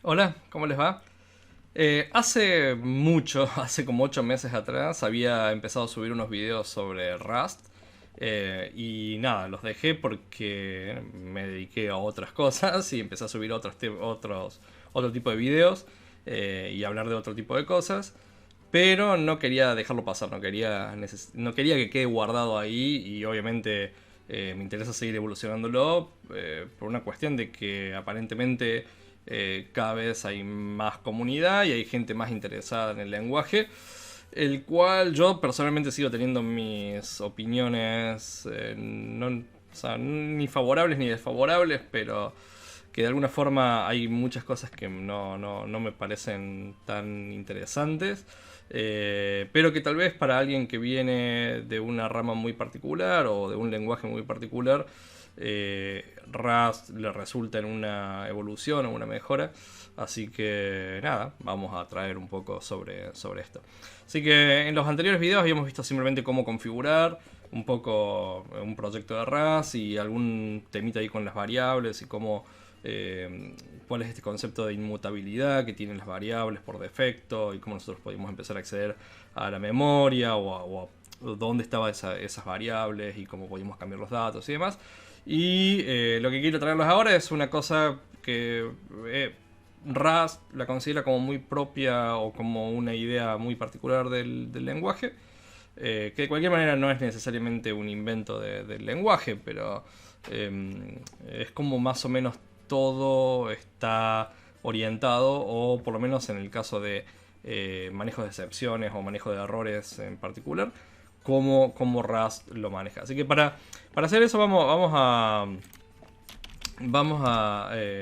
Hola, ¿cómo les va? Hace mucho, hace como 8 meses atrás, había empezado a subir unos videos sobre Rust. Y nada, los dejé porque me dediqué a otras cosas y empecé a subir otro tipo de videos y hablar de otro tipo de cosas. Pero no quería dejarlo pasar, no quería que quede guardado ahí y obviamente me interesa seguir evolucionándolo por una cuestión de que aparentemente cada vez hay más comunidad y hay gente más interesada en el lenguaje, el cual yo personalmente sigo teniendo mis opiniones, o sea, ni favorables ni desfavorables, pero que de alguna forma hay muchas cosas que no me parecen tan interesantes, pero que tal vez para alguien que viene de una rama muy particular o de un lenguaje muy particular, Rust le resulta en una evolución o una mejora. Así que nada, vamos a traer un poco sobre esto. Así que en los anteriores videos habíamos visto simplemente cómo configurar un poco un proyecto de Rust y algún temita ahí con las variables y cómo cuál es este concepto de inmutabilidad que tienen las variables por defecto y cómo nosotros podemos empezar a acceder a la memoria o a dónde estaban esas variables y cómo podíamos cambiar los datos y demás. Y lo que quiero traerles ahora es una cosa que Rust la considera como muy propia o como una idea muy particular del lenguaje, que de cualquier manera no es necesariamente un invento del lenguaje, pero es como más o menos todo está orientado, o por lo menos en el caso de manejo de excepciones o manejo de errores en particular, cómo Rust lo maneja. Así que para hacer eso vamos a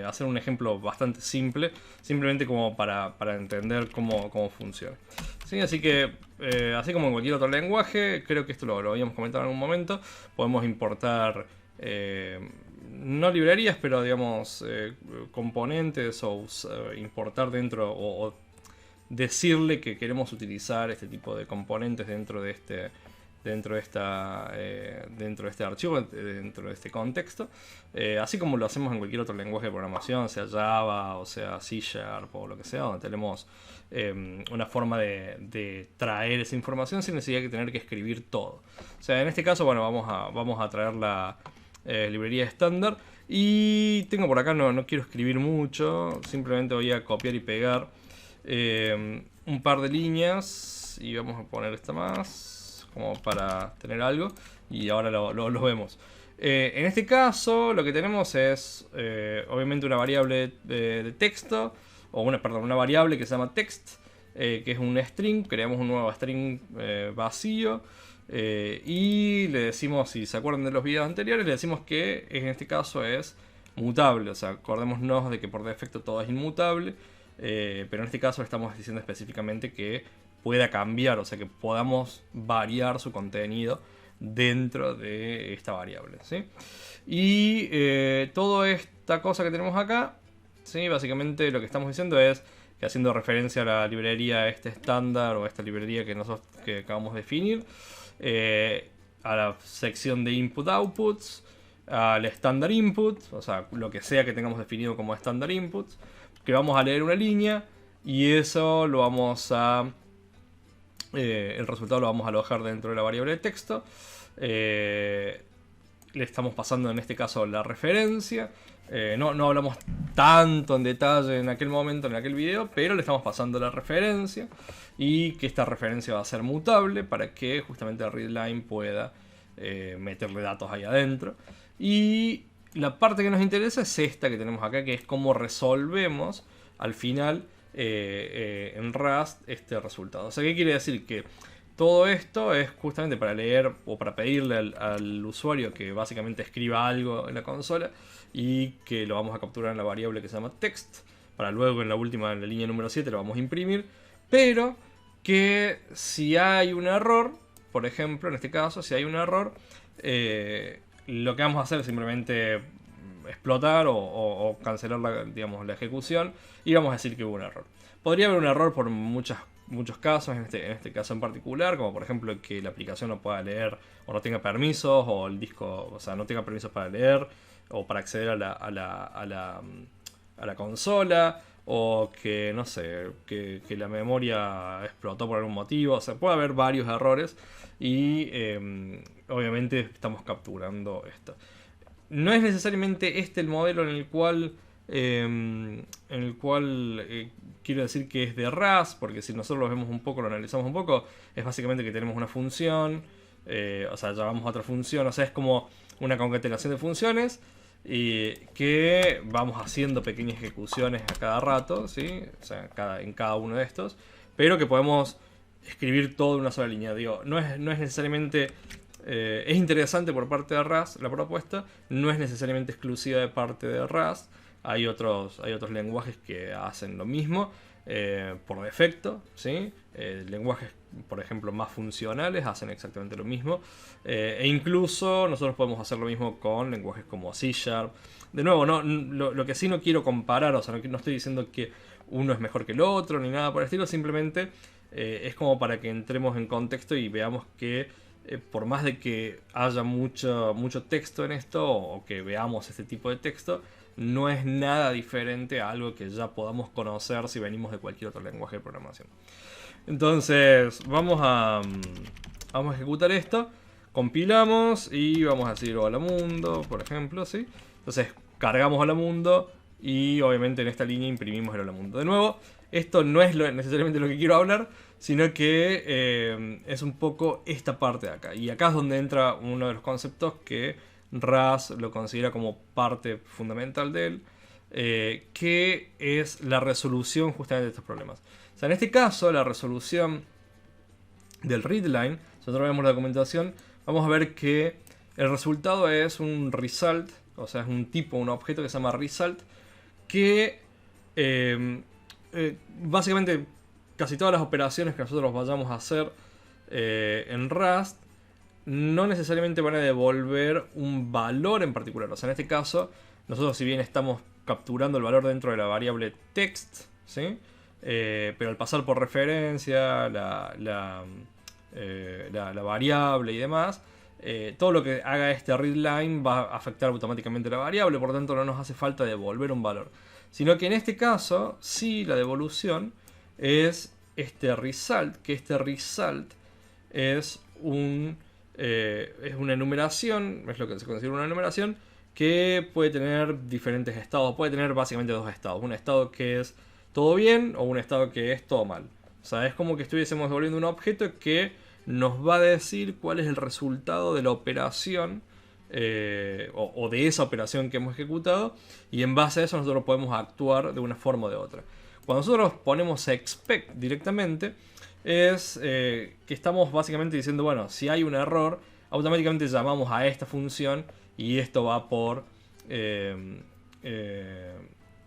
hacer un ejemplo bastante simple, simplemente como para entender cómo funciona. ¿Sí? Así que, así como en cualquier otro lenguaje, creo que esto lo habíamos comentado en algún momento, podemos importar, no librerías, pero digamos, componentes o importar dentro o decirle que queremos utilizar este tipo de componentes dentro de este archivo, dentro de este contexto, así como lo hacemos en cualquier otro lenguaje de programación, sea Java o sea C Sharp o lo que sea, donde tenemos una forma de traer esa información sin necesidad de tener que escribir todo. O sea, en este caso, bueno, vamos a traer la librería estándar. Y tengo por acá, no quiero escribir mucho, simplemente voy a copiar y pegar un par de líneas y vamos a poner esta más como para tener algo y ahora lo vemos. En este caso lo que tenemos es obviamente una variable de texto o una variable que se llama text, que es un string. Creamos un nuevo string vacío y le decimos, si se acuerdan de los videos anteriores, le decimos que en este caso es mutable. O sea, acordémonos de que por defecto todo es inmutable, pero en este caso estamos diciendo específicamente que pueda cambiar, o sea que podamos variar su contenido dentro de esta variable, ¿sí? Y toda esta cosa que tenemos acá, ¿sí? Básicamente lo que estamos diciendo es que, haciendo referencia a la librería este estándar o a esta librería que acabamos de definir, a la sección de input outputs, al estándar input, o sea, lo que sea que tengamos definido como estándar input, que vamos a leer una línea y eso lo vamos a el resultado lo vamos a alojar dentro de la variable de texto. Le estamos pasando en este caso la referencia. No hablamos tanto en detalle en aquel momento, en aquel video, pero le estamos pasando la referencia y que esta referencia va a ser mutable para que justamente el readline pueda meterle datos ahí adentro. Y la parte que nos interesa es esta que tenemos acá, que es cómo resolvemos al final en Rust este resultado. O sea, ¿qué quiere decir? Que todo esto es justamente para leer o para pedirle al usuario que básicamente escriba algo en la consola y que lo vamos a capturar en la variable que se llama text, para luego en la línea número 7 lo vamos a imprimir, pero que si hay un error, por ejemplo, en este caso, si hay un error, lo que vamos a hacer es simplemente explotar o cancelar la ejecución y vamos a decir que hubo un error. Podría haber un error por muchos casos, en este caso en particular, como por ejemplo que la aplicación no pueda leer o no tenga permisos, o el disco, o sea, no tenga permisos para leer o para acceder a la consola, o que, no sé, que la memoria explotó por algún motivo. O sea, puede haber varios errores y obviamente estamos capturando esto. No es necesariamente este el modelo quiero decir que es de RAS, porque si nosotros lo vemos un poco, lo analizamos un poco, es básicamente que tenemos una función, o sea, llamamos a otra función, o sea, es como una concatenación de funciones y que vamos haciendo pequeñas ejecuciones a cada rato, ¿sí? O sea, en cada uno de estos, pero que podemos escribir todo en una sola línea. Digo, no es necesariamente... es interesante por parte de Rust la propuesta, no es necesariamente exclusiva de parte de Rust. Hay otros lenguajes que hacen lo mismo por defecto, ¿sí? Lenguajes, por ejemplo, más funcionales hacen exactamente lo mismo. E incluso nosotros podemos hacer lo mismo con lenguajes como C#. De nuevo, lo que sí no quiero comparar, o sea, no estoy diciendo que uno es mejor que el otro, ni nada por el estilo, simplemente es como para que entremos en contexto y veamos que por más de que haya mucho texto en esto, o que veamos este tipo de texto, no es nada diferente a algo que ya podamos conocer si venimos de cualquier otro lenguaje de programación. Entonces, vamos a ejecutar esto, compilamos y vamos a decir hola mundo, por ejemplo, ¿sí? Entonces, cargamos hola mundo y obviamente en esta línea imprimimos el hola mundo. De nuevo, esto no es necesariamente lo que quiero hablar, sino que es un poco esta parte de acá. Y acá es donde entra uno de los conceptos que Ras lo considera como parte fundamental de él, que es la resolución justamente de estos problemas. O sea, en este caso, la resolución del readline, si nosotros vemos la documentación, vamos a ver que el resultado es un result, o sea, es un objeto que se llama result, que básicamente casi todas las operaciones que nosotros vayamos a hacer en Rust no necesariamente van a devolver un valor en particular. O sea, en este caso, nosotros si bien estamos capturando el valor dentro de la variable text, ¿sí? Pero al pasar por referencia, la variable y demás, todo lo que haga este readline va a afectar automáticamente la variable, por lo tanto no nos hace falta devolver un valor. Sino que en este caso, sí, la devolución es este result, que este result es una enumeración, es lo que se considera una enumeración, que puede tener diferentes estados, puede tener básicamente dos estados, un estado que es todo bien o un estado que es todo mal. O sea, es como que estuviésemos devolviendo un objeto que nos va a decir cuál es el resultado de la operación o de esa operación que hemos ejecutado, y en base a eso nosotros podemos actuar de una forma o de otra. Cuando nosotros ponemos expect directamente, es que estamos básicamente diciendo, bueno, si hay un error, automáticamente llamamos a esta función y esto va por,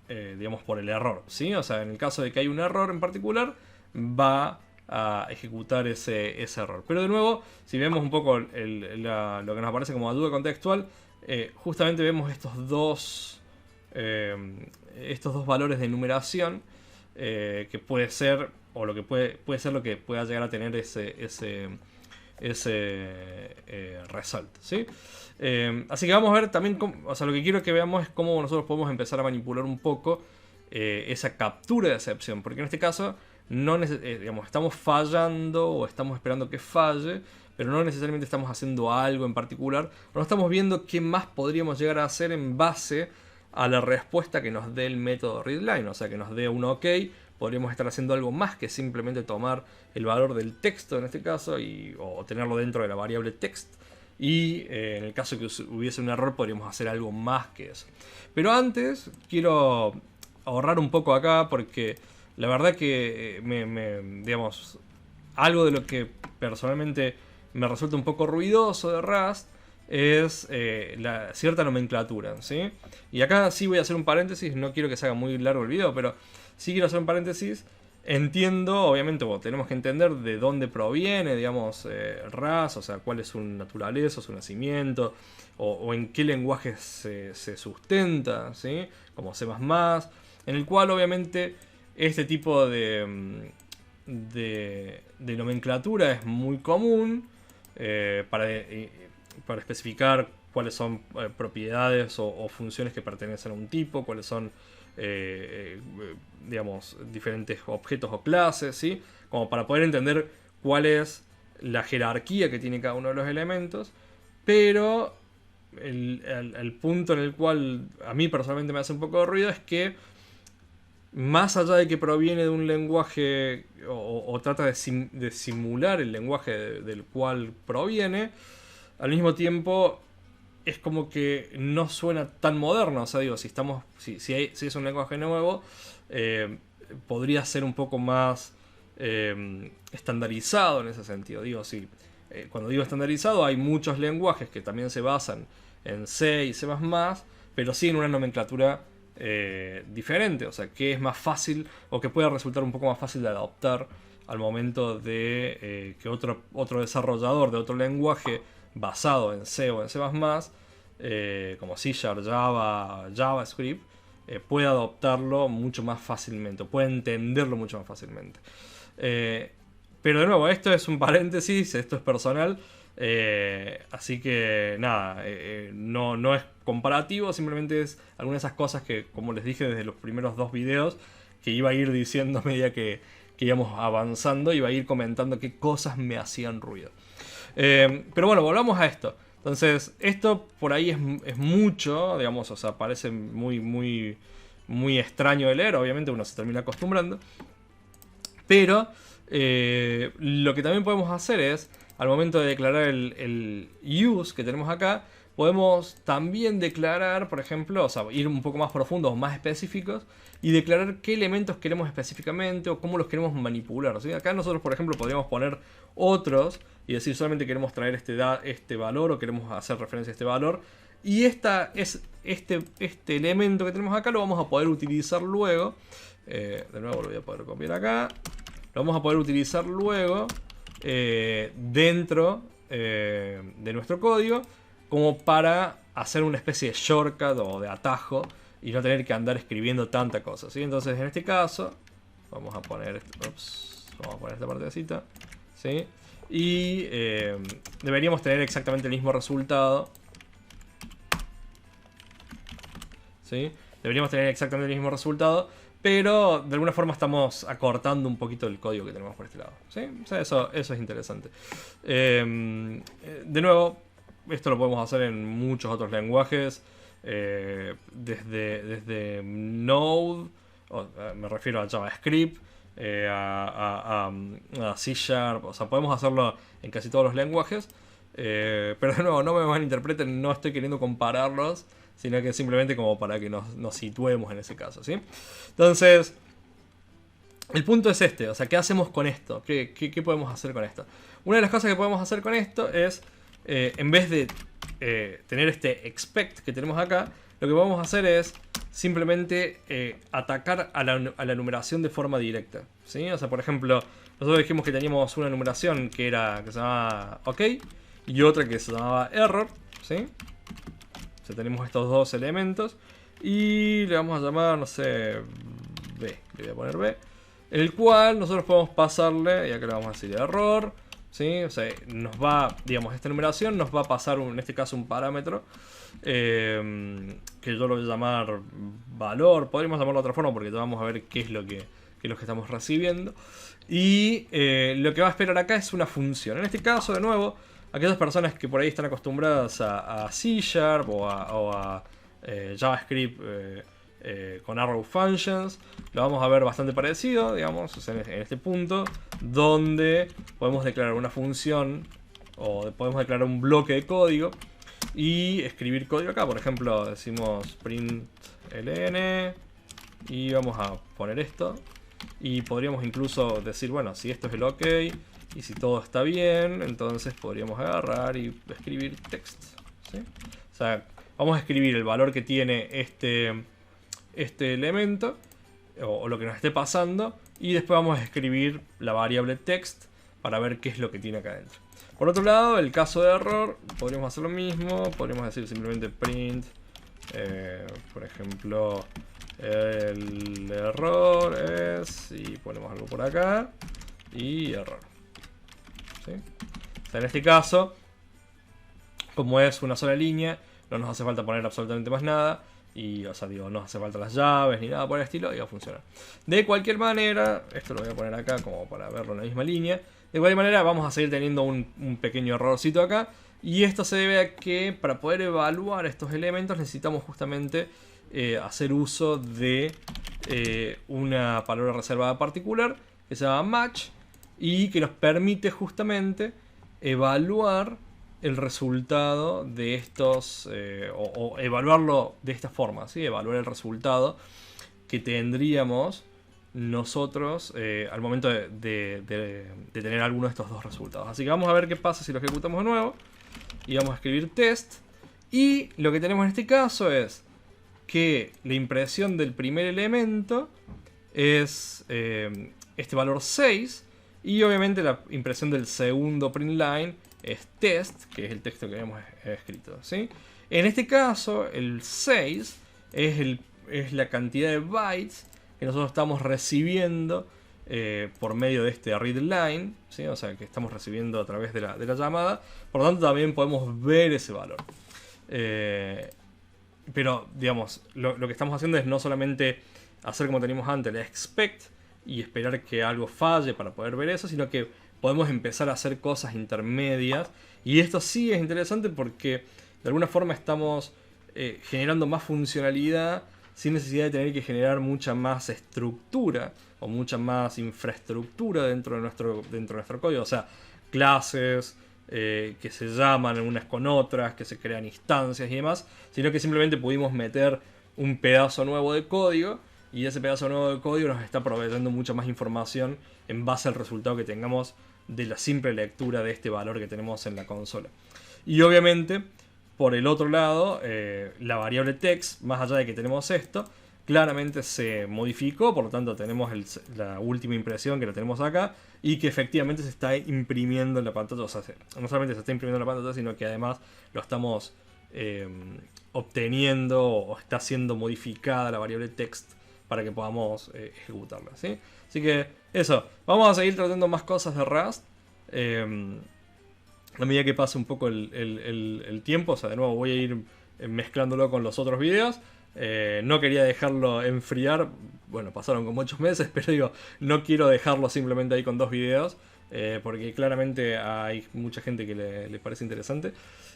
digamos, por el error, ¿sí? O sea, en el caso de que hay un error en particular, va a ejecutar ese error. Pero de nuevo, si vemos un poco lo que nos aparece como ayuda contextual, justamente vemos estos dos valores de numeración que puede ser, o lo que puede ser lo que pueda llegar a tener ese result, ¿sí? Así que vamos a ver también, o sea, lo que quiero que veamos es cómo nosotros podemos empezar a manipular un poco esa captura de excepción, porque en este caso digamos, estamos fallando o estamos esperando que falle, pero no necesariamente estamos haciendo algo en particular, o no estamos viendo qué más podríamos llegar a hacer en base a la respuesta que nos dé el método readline, o sea, que nos dé un OK. Podríamos estar haciendo algo más que simplemente tomar el valor del texto en este caso o tenerlo dentro de la variable text. Y en el caso que hubiese un error podríamos hacer algo más que eso. Pero antes quiero ahorrar un poco acá porque la verdad que digamos, algo de lo que personalmente me resulta un poco ruidoso de Rust es la cierta nomenclatura, ¿sí? Y acá sí voy a hacer un paréntesis, no quiero que se haga muy largo el video, pero sí quiero hacer un paréntesis. Entiendo, obviamente, tenemos que entender de dónde proviene, digamos, Rust, o sea, cuál es su naturaleza, su nacimiento, o en qué lenguaje se sustenta, ¿sí? Como C++, en el cual, obviamente, este tipo de nomenclatura es muy común para especificar cuáles son propiedades o funciones que pertenecen a un tipo, cuáles son digamos, diferentes objetos o clases, ¿sí? Como para poder entender cuál es la jerarquía que tiene cada uno de los elementos, pero el punto en el cual a mí personalmente me hace un poco de ruido es que, más allá de que proviene de un lenguaje o trata de simular el lenguaje del cual proviene, al mismo tiempo es como que no suena tan moderno. O sea, digo, si es un lenguaje nuevo, podría ser un poco más estandarizado en ese sentido. Digo, sí, cuando digo estandarizado, hay muchos lenguajes que también se basan en C y C++, pero sí en una nomenclatura diferente, o sea, que es más fácil o que puede resultar un poco más fácil de adoptar al momento de que otro desarrollador de otro lenguaje basado en C o en C++, como C#, Java, JavaScript, puede adoptarlo mucho más fácilmente, puede entenderlo mucho más fácilmente. Pero de nuevo, esto es un paréntesis, esto es personal. Así que nada, no es comparativo, simplemente es algunas de esas cosas que, como les dije desde los primeros 2 videos, que iba a ir diciendo a medida que íbamos avanzando, iba a ir comentando qué cosas me hacían ruido. Pero bueno, volvamos a esto. Entonces, esto por ahí es mucho, digamos, o sea, parece muy extraño de leer, obviamente uno se termina acostumbrando. Pero lo que también podemos hacer es, al momento de declarar el use que tenemos acá, podemos también declarar, por ejemplo, o sea, ir un poco más profundos, más específicos, y declarar qué elementos queremos específicamente o cómo los queremos manipular, ¿sí? Acá nosotros, por ejemplo, podríamos poner otros y decir solamente queremos traer este valor o queremos hacer referencia a este valor. Y este elemento que tenemos acá lo vamos a poder utilizar luego. De nuevo lo voy a poder copiar acá. Lo vamos a poder utilizar luego dentro de nuestro código, como para hacer una especie de shortcut o de atajo y no tener que andar escribiendo tanta cosa, ¿sí? Entonces en este caso vamos a poner esta partecita, ¿sí? Y deberíamos tener exactamente el mismo resultado, ¿sí? Deberíamos tener exactamente el mismo resultado, pero de alguna forma estamos acortando un poquito el código que tenemos por este lado, ¿sí? O sea, eso es interesante. De nuevo, esto lo podemos hacer en muchos otros lenguajes, desde Node, me refiero a JavaScript, a C#, o sea, podemos hacerlo en casi todos los lenguajes. Pero de nuevo, no me malinterpreten, no estoy queriendo compararlos, sino que simplemente como para que nos situemos en ese caso, ¿sí? Entonces, el punto es este, o sea, ¿qué hacemos con esto? ¿Qué podemos hacer con esto? Una de las cosas que podemos hacer con esto es, en vez de tener este expect que tenemos acá, lo que vamos a hacer es simplemente atacar a la numeración de forma directa, ¿sí? O sea, por ejemplo, nosotros dijimos que teníamos una numeración que se llamaba OK y otra que se llamaba error, ¿sí? O sea, tenemos estos dos elementos y le vamos a llamar, no sé, B, le voy a poner B, el cual nosotros podemos pasarle, y acá le vamos a decir error, ¿sí? O sea, nos va, digamos, esta numeración nos va a pasar, en este caso, un parámetro que yo lo voy a llamar valor. Podríamos llamarlo de otra forma porque ya vamos a ver qué es lo que estamos recibiendo. Y lo que va a esperar acá es una función. En este caso, de nuevo, aquellas personas que por ahí están acostumbradas a C# o a JavaScript con arrow functions, lo vamos a ver bastante parecido, digamos, o sea, en este punto, donde podemos declarar una función o podemos declarar un bloque de código y escribir código acá. Por ejemplo, decimos println y vamos a poner esto. Y podríamos incluso decir, bueno, si esto es el OK y si todo está bien, entonces podríamos agarrar y escribir text, ¿sí? O sea, vamos a escribir el valor que tiene este elemento o lo que nos esté pasando, y después vamos a escribir la variable text para ver qué es lo que tiene acá adentro. Por otro lado, el caso de error, podríamos hacer lo mismo, podríamos decir simplemente print, por ejemplo, el error es, y ponemos algo por acá, y error, ¿sí? O sea, en este caso, como es una sola línea, no nos hace falta poner absolutamente más nada. Y, o sea, digo, no hace falta las llaves ni nada por el estilo y va a funcionar. De cualquier manera, esto lo voy a poner acá como para verlo en la misma línea. De cualquier manera, vamos a seguir teniendo un pequeño errorcito acá. Y esto se debe a que para poder evaluar estos elementos necesitamos justamente hacer uso de una palabra reservada particular que se llama match y que nos permite justamente evaluar el resultado de estos, o evaluarlo de esta forma, ¿sí? Evaluar el resultado que tendríamos nosotros al momento de tener alguno de estos dos resultados. Así que vamos a ver qué pasa si lo ejecutamos de nuevo. Y vamos a escribir test. Y lo que tenemos en este caso es que la impresión del primer elemento es este valor 6. Y obviamente la impresión del segundo print line es test, que es el texto que habíamos escrito, ¿sí? En este caso, el 6 es la cantidad de bytes que nosotros estamos recibiendo por medio de este read line, ¿sí? O sea, que estamos recibiendo a través de la llamada. Por lo tanto, también podemos ver ese valor. Pero, digamos, lo que estamos haciendo es no solamente hacer como teníamos antes, el expect, y esperar que algo falle para poder ver eso, sino que podemos empezar a hacer cosas intermedias. Y esto sí es interesante porque de alguna forma estamos generando más funcionalidad sin necesidad de tener que generar mucha más estructura o mucha más infraestructura dentro de nuestro código. O sea, clases que se llaman unas con otras, que se crean instancias y demás, sino que simplemente pudimos meter un pedazo nuevo de código y ese pedazo nuevo de código nos está proveyendo mucha más información en base al resultado que tengamos de la simple lectura de este valor que tenemos en la consola. Y obviamente, por el otro lado, la variable text, más allá de que tenemos esto, claramente se modificó, por lo tanto tenemos la última impresión que la tenemos acá y que efectivamente se está imprimiendo en la pantalla. O sea, no solamente se está imprimiendo en la pantalla, sino que además lo estamos obteniendo o está siendo modificada la variable text para que podamos ejecutarla, ¿sí? Así que eso, vamos a seguir tratando más cosas de Rust a medida que pase un poco el tiempo. O sea, de nuevo voy a ir mezclándolo con los otros videos. No quería dejarlo enfriar. Bueno, pasaron como 8 meses, pero digo, no quiero dejarlo simplemente ahí con 2 videos. Porque claramente hay mucha gente que le parece interesante.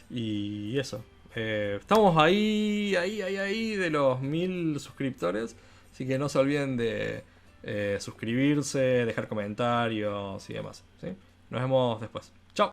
Y eso. Estamos ahí de los 1000 suscriptores. Así que no se olviden de suscribirse, dejar comentarios y demás, ¿sí? Nos vemos después.